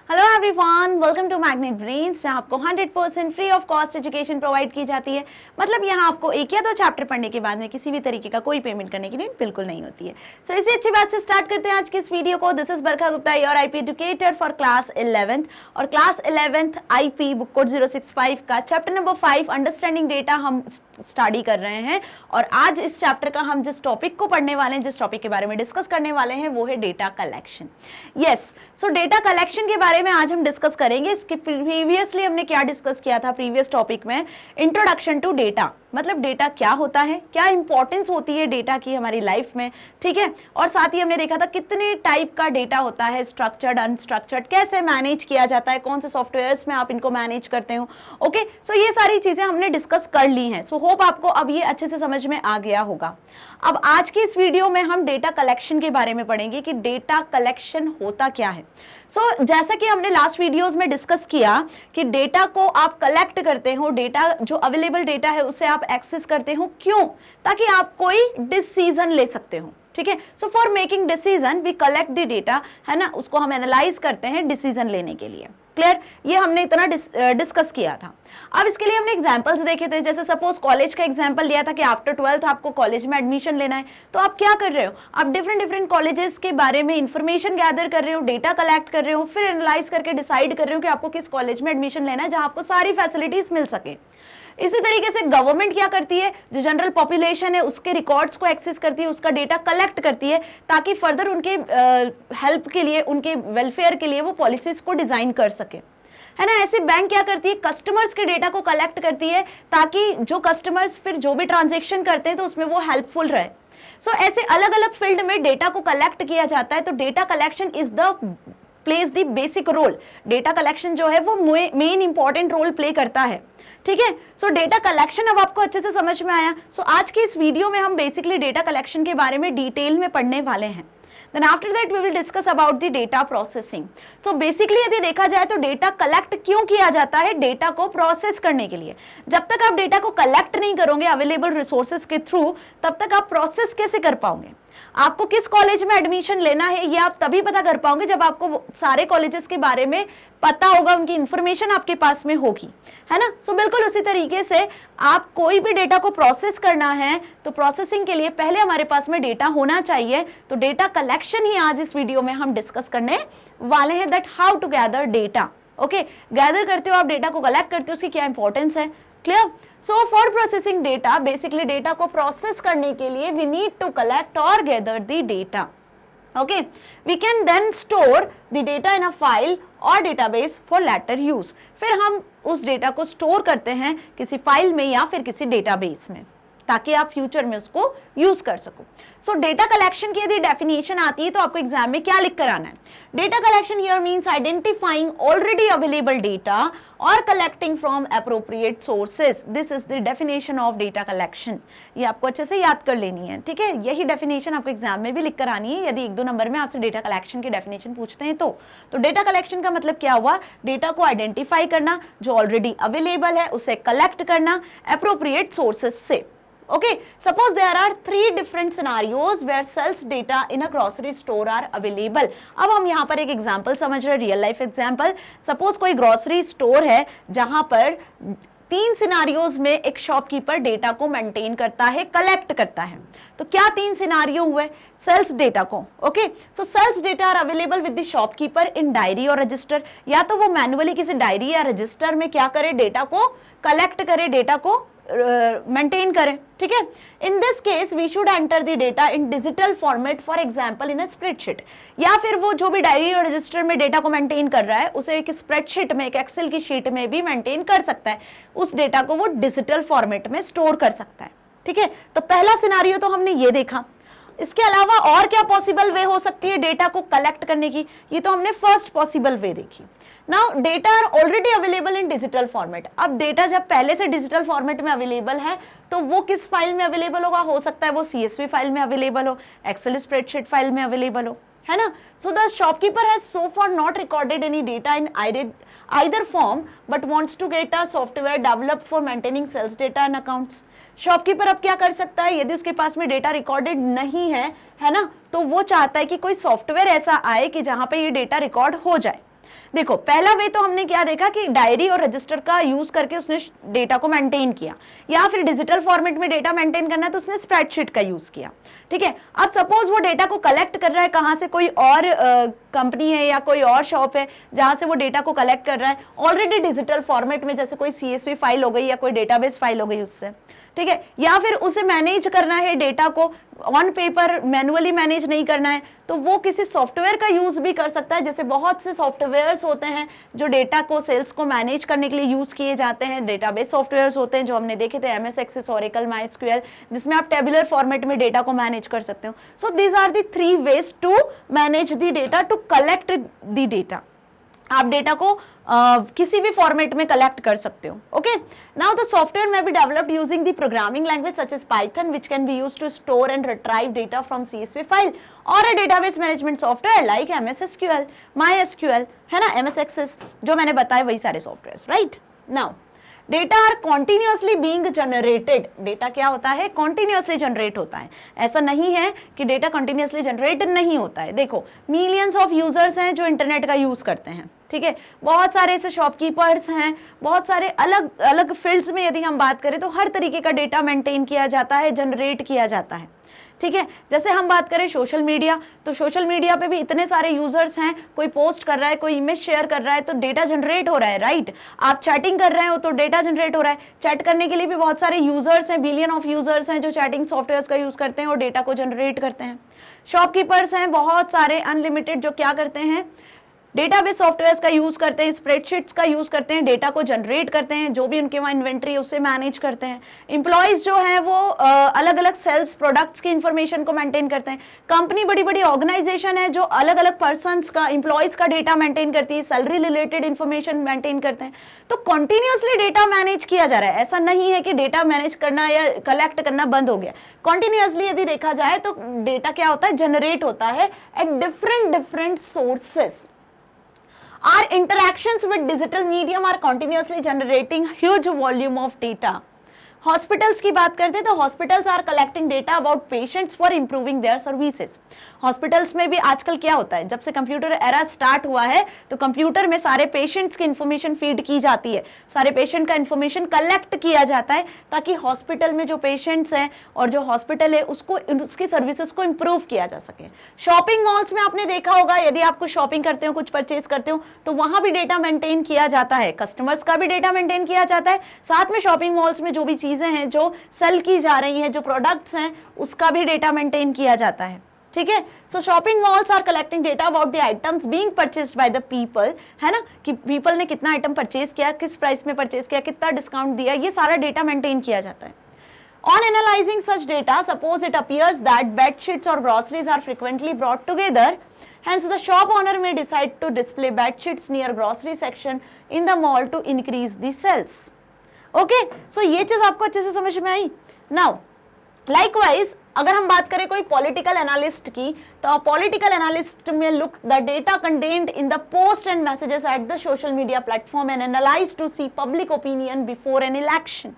Hello everyone, welcome to Magnet Brains, जहां आपको 100% free of cost education provide की जाती है। मतलब यहां आपको एक या दो चैप्टर पढ़ने के बाद में किसी भी तरीके का कोई पेमेंट करने की नीड बिल्कुल नहीं होती है। सो इसी अच्छी बात से स्टार्ट करते हैं आज की इस वीडियो को। This is Barkha Gupta, your IP educator for class 11th और class 11th IP book code 065 का चैप्टर नंबर 5 अंडरस्टैंडिंग डेटा हम स्टडी कर रहे हैं। और आज इस चैप्टर का हम जिस टॉपिक को पढ़ने वाले हैं, जिस टॉपिक के बारे में डिस्कस करने वाले हैं, वो है डेटा कलेक्शन। यस, सो डेटा कलेक्शन के बारे में आज हम डिस्कस करेंगे। इसके प्रीवियसली हमने क्या डिस्कस किया था प्रीवियस टॉपिक में? इंट्रोडक्शन टू डेटा, मतलब डेटा क्या होता है, क्या इंपॉर्टेंस होती है डेटा की हमारी लाइफ में, ठीक है। और साथ ही हमने देखा था कितने टाइप का डेटा होता है, स्ट्रक्चर्ड, अनस्ट्रक्चर्ड, कैसे मैनेज किया जाता है, कौन से सॉफ्टवेयर्स में आप इनको मैनेज करते हो। ओके, सो ये सारी चीजें हमने डिस्कस कर ली हैं। सो होप आपको अब ये अच्छे से समझ में आ गया होगा। अब आज की इस वीडियो में हम डेटा कलेक्शन के बारे में पढ़ेंगे कि डेटा कलेक्शन होता क्या है। सो जैसा कि हमने लास्ट वीडियोस में डिस्कस किया कि डेटा को आप कलेक्ट करते हो, डेटा जो अवेलेबल डेटा है उसे आप एक्सेस करते हो, क्यों? ताकि आप कोई डिसीजन ले सकते हो, ठीक है। So for making decision we collect the data, है ना, उसको हम एनालाइज करते हैं डिसीजन लेने के लिए। क्लियर? ये हमने इतना डिस्कस किया था। अब इसके लिए हमने एग्जांपल्स देखे थे। जैसे सपोज कॉलेज का एग्जांपल लिया था कि आफ्टर 12th आपको कॉलेज में एडमिशन लेना है, तो आप क्या कर रहे हो? आप डिफरेंट कॉलेजेस के बारे में इंफॉर्मेशन गैदर कर रहे हो, डेटा कलेक्ट कर रहे हो, फिर एनालाइज करके डिसाइड कर रहे हो कि आपको किस कॉलेज में एडमिशन लेना है जहां आपको सारी फैसिलिटीज मिल सके। इसी तरीके से गवर्नमेंट क्या करती है, जो जनरल पॉपुलेशन है उसके रिकॉर्ड्स को एक्सेस करती है, उसका डेटा कलेक्ट करती है ताकि फर्दर उनके हेल्प के लिए, उनके वेलफेयर के लिए वो पॉलिसीज को डिजाइन कर सके, है ना। ऐसे बैंक क्या करती है, कस्टमर्स के डेटा को कलेक्ट करती है ताकि जो कस्टमर्स फिर जो भी ट्रांजेक्शन करते हैं तो उसमें वो हेल्पफुल रहे। सो ऐसे अलग अलग फील्ड में डेटा को कलेक्ट किया जाता है। तो data collection is the plays the basic role. Data collection जो है वो मेन इंपॉर्टेंट रोल प्ले करता है, ठीक है। सो डेटा कलेक्शन अब आपको अच्छे से समझ में आया। सो आज की इस वीडियो में हम बेसिकली डेटा कलेक्शन के बारे में डिटेल में पढ़ने वाले हैं। Then after that we will discuss about the data processing. तो बेसिकली यदि देखा जाए तो डेटा कलेक्ट क्यों किया जाता है? डेटा को प्रोसेस करने के लिए। जब तक आप डेटा को कलेक्ट नहीं करोगे अवेलेबल रिसोर्सेज के थ्रू, तब तक आप प्रोसेस कैसे कर पाओगे? आपको किस कॉलेज में एडमिशन लेना है ये आप तभी पता कर पाओगे जब आपको सारे कॉलेजेस के बारे में पता होगा, उनकी इंफॉर्मेशन आपके पास में होगी, है ना। सो बिल्कुल उसी तरीके से आप कोई भी डेटा को प्रोसेस करना है तो प्रोसेसिंग के लिए पहले हमारे पास में डेटा होना चाहिए। तो डेटा कलेक्शन ही आज इस वीडियो में हम डिस्कस करने वाले हैं, that how to gather data. Okay, gather करते हो आप डेटा को, कलेक्ट करते हो, उसकी क्या इंपॉर्टेंस है। Clear? So for processing data, basically data को प्रोसेस करने के लिए वी नीड टू कलेक्ट और gather the data. Okay, we can then store the data in a file और database for later use। फिर हम उस डेटा को स्टोर करते हैं किसी फाइल में या फिर किसी डेटाबेस में ताकि आप फ्यूचर में उसको यूज कर सको। सो डेटा कलेक्शन की यदि डेफिनेशन आती है तो आपको एग्जाम में क्या लिख कर आना है? Data collection here means identifying already available data और collecting from appropriate sources. This is the definition of data collection. ये आपको अच्छे से याद कर लेनी है, ठीक है। यही डेफिनेशन आपको एग्जाम में भी लिख कर आनी है यदि एक दो नंबर में आपसे डेटा कलेक्शन की डेफिनेशन पूछते हैं तो डेटा कलेक्शन का मतलब क्या हुआ? डेटा को आइडेंटिफाई करना, जो ऑलरेडी अवेलेबल है उसे कलेक्ट करना एप्रोप्रिएट सोर्सेज से। Okay, suppose there are 3 different scenarios where sales data in a grocery store are available. अब हम यहाँ पर एक एग्जाम्पल समझ रहे हैं, रियल लाइफ एग्जाम्पल। सपोज कोई ग्रोसरी स्टोर है जहां पर 3 सिनारियोज में एक शॉपकीपर डेटा को मेंटेन करता है, कलेक्ट करता है। तो क्या 3 सिनारियो हुए? सेल्स डेटा को, okay. So sales data are available with the shopkeeper in diary और रजिस्टर। या तो वो मैनुअली किसी डायरी या रजिस्टर में क्या करे, डेटा को कलेक्ट करे, डेटा को मेंटेन करें, ठीक है। In this case we should enter the data in digital format, for example in a spreadsheet. या फिर वो जो भी डायरी और रजिस्टर में डेटा को मेंटेन कर रहा है उसे एक स्प्रेडशीट में, एक एक्सेल की शीट में भी मेंटेन कर सकता है। उस डेटा को वो डिजिटल फॉर्मेट में स्टोर कर सकता है, ठीक है। तो पहला सिनारियो तो हमने ये देखा। इसके अलावा और क्या पॉसिबल वे हो सकती है डेटा को कलेक्ट करने की? ये तो हमने फर्स्ट पॉसिबल वे देखी। Now data are already available in digital format. अब डेटा जब पहले से डिजिटल फॉर्मेट में अवेलेबल है तो वो किस फाइल में अवेलेबल होगा? हो सकता है वो CSV फाइल में अवेलेबल हो, एक्सेल स्प्रेडशीट फाइल में अवेलेबल हो, है ना। So the shopkeeper has so for not recorded any data in either form but wants to get a software developed for maintaining sales data and accounts। Shopkeeper अब क्या कर सकता है? यदि उसके पास में डेटा रिकॉर्डेड नहीं है, है ना, तो वो चाहता है कि कोई सॉफ्टवेयर ऐसा आए कि जहां पे ये डेटा रिकॉर्ड हो जाए। देखो पहला वे तो हमने क्या देखा कि डायरी और रजिस्टर का यूज करके उसने डेटा को मेंटेन किया, या फिर डिजिटल फॉर्मेट में डेटा मेंटेन करना है तो उसने स्प्रेडशीट का यूज किया। ठीक है, अब सपोज वो डेटा को कलेक्ट कर रहा है कहां से, कोई और कंपनी है या कोई और शॉप है जहां से वो डेटा को कलेक्ट कर रहा है ऑलरेडी डिजिटल फॉर्मेट में, जैसे कोई CSV फाइल हो गई या कोई डेटाबेस फाइल हो गई उससे। ठीक है, या फिर उसे मैनेज करना है डेटा को ऑन पेपर, मैनुअली मैनेज नहीं करना है, तो वो किसी सॉफ्टवेयर का यूज भी कर सकता है। जैसे बहुत से सॉफ्टवेयर्स होते हैं जो डेटा को, सेल्स को मैनेज करने के लिए यूज किए जाते हैं। डेटाबेस सॉफ्टवेयर्स होते हैं जो हमने देखे थे, MS Access, Oracle, MySQL, जिसमें आप टेबुलर फॉर्मेट में डेटा को मैनेज कर सकते हो। So these are the 3 ways to manage the data, to collect the data. आप डेटा को किसी भी फॉर्मेट में कलेक्ट कर सकते हो। ओके, नाउ द सॉफ्टवेयर में be developed using the programming language such as Python which can be used to store and retrieve data from CSV file or a database management software like MS SQL, MySQL, है ना, MS Access, जो मैंने बताया वही सारे softwares, right. Now data are continuously being generated. Data क्या होता है, कॉन्टिन्यूसली जनरेट होता है। ऐसा नहीं है कि डेटा कॉन्टिन्यूसली जनरेट नहीं होता है। देखो मिलियंस ऑफ यूजर्स हैं जो इंटरनेट का यूज करते हैं। ठीक है, बहुत सारे ऐसे शॉपकीपर्स हैं, बहुत सारे अलग अलग फील्ड्स में यदि हम बात करें तो हर तरीके का डेटा मेंटेन किया जाता है, जनरेट किया जाता है। ठीक है, जैसे हम बात करें सोशल मीडिया, तो सोशल मीडिया पे भी इतने सारे यूजर्स हैं, कोई पोस्ट कर रहा है, कोई इमेज शेयर कर रहा है, तो डेटा जनरेट हो रहा है, राइट। आप चैटिंग कर रहे हो तो डेटा जनरेट हो रहा है। चैट करने के लिए भी बहुत सारे यूजर्स हैं, बिलियन ऑफ यूजर्स हैं जो चैटिंग सॉफ्टवेयर्स का यूज करते हैं और डेटा को जनरेट करते हैं। शॉपकीपर्स हैं बहुत सारे अनलिमिटेड, जो क्या करते हैं, डेटाबेस सॉफ्टवेयर्स का यूज करते हैं, स्प्रेडशीट्स का यूज करते हैं, डेटा को जनरेट करते हैं, जो भी उनके वहाँ इन्वेंट्री है उसे मैनेज करते हैं। एम्प्लॉइज जो है वो अलग अलग सेल्स प्रोडक्ट्स की इंफॉर्मेशन को मेंटेन करते हैं। कंपनी बड़ी बड़ी ऑर्गेनाइजेशन है जो अलग अलग पर्संस का, एम्प्लॉइज का डेटा मेंटेन करती है, सैलरी रिलेटेड इंफॉर्मेशन मेंटेन करते हैं। तो कॉन्टिन्यूसली डेटा मैनेज किया जा रहा है। ऐसा नहीं है कि डेटा मैनेज करना या कलेक्ट करना बंद हो गया। कॉन्टिन्यूसली यदि देखा जाए तो डेटा क्या होता है, जनरेट होता है at different sources. Our interactions with digital medium are continuously generating huge volume of data. Hospitals की बात करते हैं तो hospitals are collecting data about patients for improving their services. Hospitals में भी आजकल क्या होता है, जब से कंप्यूटर एरा स्टार्ट हुआ है तो कंप्यूटर में सारे पेशेंट्स की इंफॉर्मेशन फीड की जाती है, सारे पेशेंट का इंफॉर्मेशन कलेक्ट किया जाता है ताकि हॉस्पिटल में जो पेशेंट्स हैं और जो हॉस्पिटल है उसको, उसकी सर्विसेज को इंप्रूव किया जा सके। शॉपिंग मॉल्स में आपने देखा होगा, यदि आप कुछ शॉपिंग करते हो, कुछ परचेज करते हो तो वहां भी डेटा मेंटेन किया जाता है, कस्टमर्स का भी डेटा मेंटेन किया जाता है। साथ में शॉपिंग मॉल्स में जो भी चीजें हैं जो सेल की जा रही हैं, जो प्रोडक्ट्स हैं, उसका भी डेटा मेंटेन किया जाता है। ठीक है, so shopping malls are collecting data about the items being purchased by the people, है ना, कि पीपल ने कितना आइटम परचेज किया, किस प्राइस में परचेज किया, कितना डिस्काउंट दिया, ये सारा डेटा मेंटेन किया जाता है। On analyzing such data, suppose it appears that bed sheets or groceries are frequently brought together. Hence, the shop owner may decide to display bed sheets near grocery section in the mall to increase the sales. Okay, so ये चीज आपको अच्छे से समझ में आई। Now, likewise, अगर हम बात करें कोई पॉलिटिकल एनालिस्ट की, तो पॉलिटिकल एनालिस्ट में look the data contained in the post and messages at the social media platform and analyse to see public opinion before an election.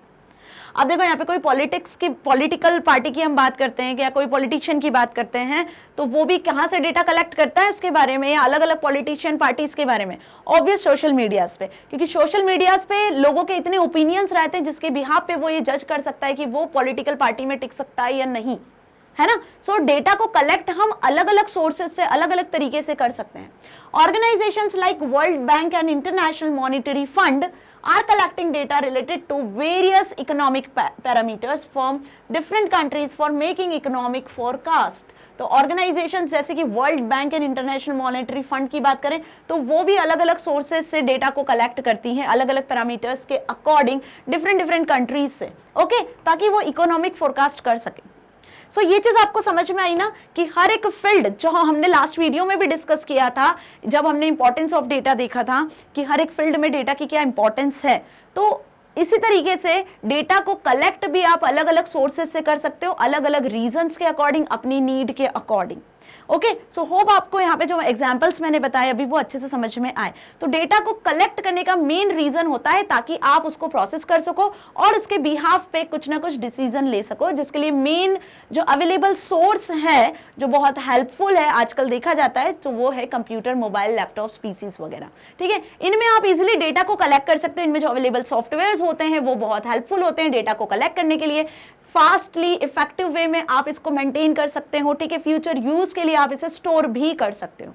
अब देखो यहाँ पे कोई पॉलिटिक्स की, पॉलिटिकल पार्टी की हम बात करते हैं या कोई पॉलिटिशियन की बात करते हैं तो वो भी कहाँ से डेटा कलेक्ट करता है उसके बारे में, या अलग अलग पॉलिटिशियन पार्टीज के बारे में, ऑब्वियस सोशल मीडियाज पे, क्योंकि सोशल मीडियाज पे लोगों के इतने ओपिनियंस रहते हैं जिसके बिहाफ पे वो ये जज कर सकता है कि वो पॉलिटिकल पार्टी में टिक सकता है या नहीं, है ना। सो डेटा को कलेक्ट हम अलग अलग सोर्सेज से, अलग अलग तरीके से कर सकते हैं। Organisations like world bank and international monetary fund are collecting data related to various economic parameters from different countries for making economic forecast. तो ऑर्गेनाइजेशंस जैसे कि world bank and international monetary fund की बात करें तो वो भी अलग अलग सोर्सेज से डेटा को कलेक्ट करती हैं, अलग अलग पैरामीटर्स के अकॉर्डिंग डिफरेंट कंट्रीज से, ओके, ताकि वो इकोनॉमिक फोरकास्ट कर सके। सो ये चीज आपको समझ में आई ना कि हर एक फील्ड, जो हमने लास्ट वीडियो में भी डिस्कस किया था जब हमने इंपॉर्टेंस ऑफ डेटा देखा था कि हर एक फील्ड में डेटा की क्या इंपॉर्टेंस है, तो इसी तरीके से डेटा को कलेक्ट भी आप अलग अलग सोर्सेज से कर सकते हो, अलग अलग रीजंस के अकॉर्डिंग, अपनी नीड के अकॉर्डिंग। ओके, सो होप आपको यहाँ पे जो एग्जांपल्स मैंने बताए अभी वो अच्छे से समझ में आए। तो डेटा को कलेक्ट करने का मेन रीजन होता है ताकि आप उसको प्रोसेस कर सको और उसके बिहाफ पे कुछ ना कुछ डिसीजन ले सको, जिसके लिए मेन जो अवेलेबल सोर्स है जो बहुत हेल्पफुल है आजकल देखा जाता है, तो वो है कंप्यूटर, मोबाइल, लैपटॉप, पीसीज वगैरह। ठीक है, इनमें आप इजिली डेटा को कलेक्ट कर सकते हो। इनमें जो अवेलेबल सॉफ्टवेयर होते हैं वो बहुत हेल्पफुल होते हैं डेटा को कलेक्ट करने के लिए। फास्टली इफेक्टिव वे में आप इसको मेंटेन कर सकते हो। ठीक है, फ्यूचर यूज के लिए आप इसे स्टोर भी कर सकते हो।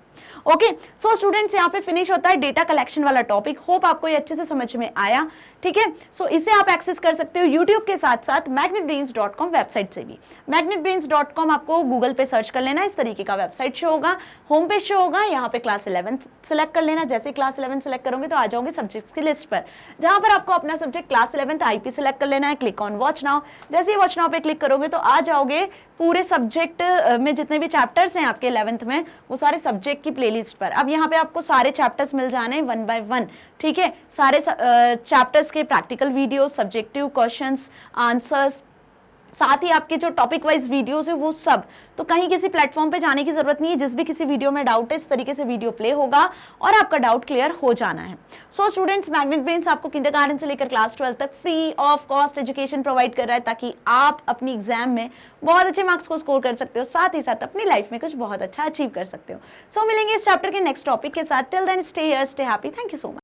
ओके, सो स्टूडेंट्स यहाँ पे फिनिश होता है डेटा कलेक्शन वाला टॉपिक। होप आपको ये अच्छे से समझ में आया। ठीक है, सो इसे आप एक्सेस कर सकते हो यूट्यूब के साथ साथ magnetbrains.com वेबसाइट से भी। magnetbrains.com आपको गूगल पे सर्च कर लेना, इस तरीके का वेबसाइट शो होगा, होम पेज शो होगा। यहाँ पे क्लास 11 सेलेक्ट कर लेना। जैसे क्लास 11 सेलेक्ट करोगे तो आ जाओगे सब्जेक्ट्स की लिस्ट पर, जहां पर आपको अपना सब्जेक्ट क्लास 11 आईपी सेलेक्ट कर लेना है। Click on watch now. जैसे ही वॉच नाउ पे क्लिक करोगे तो आ जाओगे पूरे सब्जेक्ट में जितने भी चैप्टर्स हैं आपके 11th में, वो सारे सब्जेक्ट की प्लेलिस्ट पर। अब यहाँ पे आपको सारे चैप्टर्स मिल जाने 1 by 1। ठीक है, सारे चैप्टर्स के practical video, subjective questions, answers, साथ ही आपके जो टॉपिक वाइज वीडियोस है वो सब। तो कहीं किसी प्लेटफॉर्म पे जाने की जरूरत नहीं है। जिस भी किसी वीडियो में डाउट है इस तरीके से वीडियो प्ले होगा और आपका डाउट क्लियर हो जाना है। सो स्टूडेंट्स, मैग्नेट ब्रेन्स आपको किंडरगार्टन से लेकर क्लास 12 तक free of cost education provide कर रहा है ताकि आप अपनी एग्जाम में बहुत अच्छे मार्क्स को स्कोर कर सकते हो, साथ ही साथ अपनी लाइफ में कुछ बहुत अच्छा अचीव कर सकते हो। सो मिलेंगे इस चैप्टर के नेक्स्ट टॉपिक के साथ। Till then stay here, stay happy. Thank you so much.